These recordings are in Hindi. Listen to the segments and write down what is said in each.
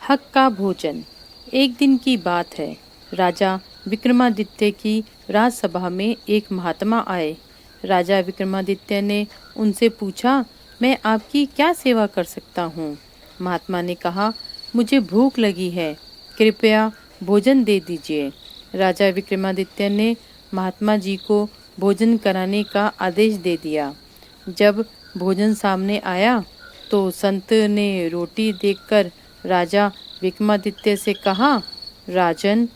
हक का भोजन। एक दिन की बात है। राजा विक्रमादित्य की राजसभा में एक महात्मा आए। राजा विक्रमादित्य ने उनसे पूछा, मैं आपकी क्या सेवा कर सकता हूँ? महात्मा ने कहा, मुझे भूख लगी है, कृपया भोजन दे दीजिए। राजा विक्रमादित्य ने महात्मा जी को भोजन कराने का आदेश दे दिया। जब भोजन सामने आया तो संत ने रोटी देखकर राजा विक्रमादित्य से कहा, राजन,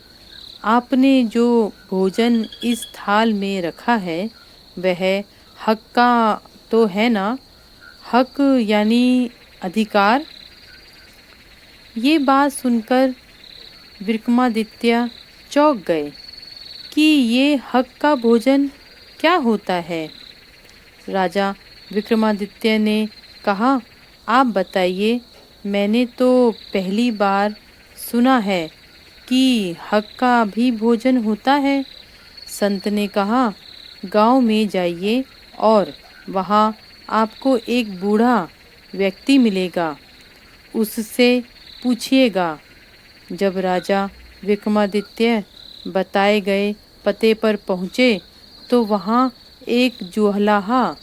आपने जो भोजन इस थाल में रखा है वह हक का तो है ना? हक यानी अधिकार। ये बात सुनकर विक्रमादित्य चौंक गए कि ये हक का भोजन क्या होता है। राजा विक्रमादित्य ने कहा, आप बताइए, मैंने तो पहली बार सुना है कि हक का भी भोजन होता है। संत ने कहा, गांव में जाइए और वहां आपको एक बूढ़ा व्यक्ति मिलेगा, उससे पूछिएगा। जब राजा विक्रमादित्य बताए गए पते पर पहुँचे तो वहाँ एक जुहलाहा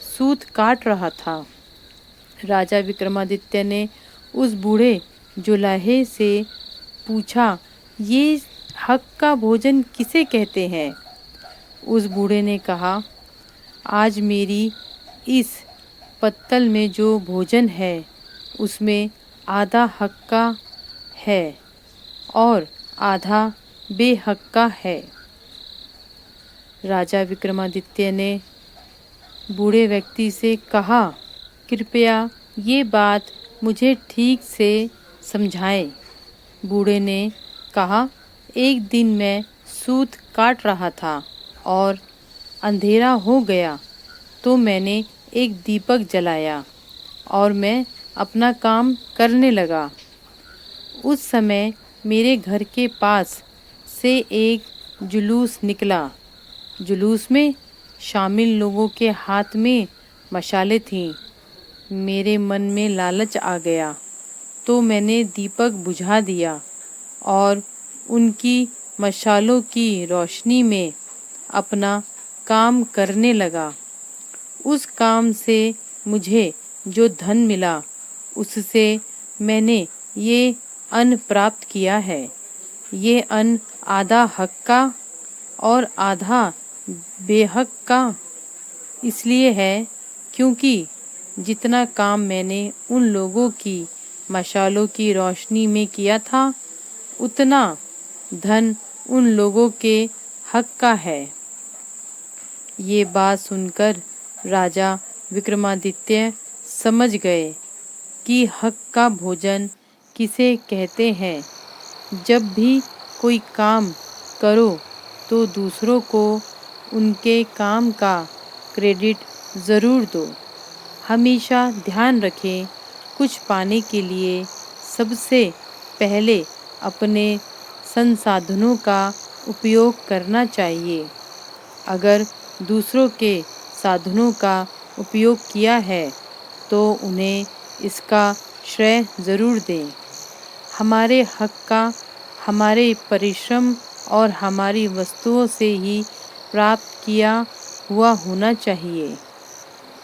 सूत काट रहा था। राजा विक्रमादित्य ने उस बूढ़े जुलाहे से पूछा, ये हक का भोजन किसे कहते हैं? उस बूढ़े ने कहा, आज मेरी इस पत्तल में जो भोजन है उसमें आधा हक का है और आधा बेहक का है। राजा विक्रमादित्य ने बूढ़े व्यक्ति से कहा, कृपया ये बात मुझे ठीक से समझाएं। बूढ़े ने कहा, एक दिन मैं सूत काट रहा था और अंधेरा हो गया तो मैंने एक दीपक जलाया और मैं अपना काम करने लगा। उस समय मेरे घर के पास से एक जुलूस निकला। जुलूस में शामिल लोगों के हाथ में मशालें थीं। मेरे मन में लालच आ गया तो मैंने दीपक बुझा दिया और उनकी मशालों की रोशनी में अपना काम करने लगा। उस काम से मुझे जो धन मिला उससे मैंने ये अन्न प्राप्त किया है। ये अन्न आधा हक का और आधा बेहक का इसलिए है क्योंकि जितना काम मैंने उन लोगों की मशालों की रोशनी में किया था उतना धन उन लोगों के हक का है। ये बात सुनकर राजा विक्रमादित्य समझ गए कि हक का भोजन किसे कहते हैं। जब भी कोई काम करो तो दूसरों को उनके काम का क्रेडिट ज़रूर दो। हमेशा ध्यान रखें, कुछ पाने के लिए सबसे पहले अपने संसाधनों का उपयोग करना चाहिए। अगर दूसरों के साधनों का उपयोग किया है तो उन्हें इसका श्रेय ज़रूर दें। हमारे हक का हमारे परिश्रम और हमारी वस्तुओं से ही प्राप्त किया हुआ होना चाहिए।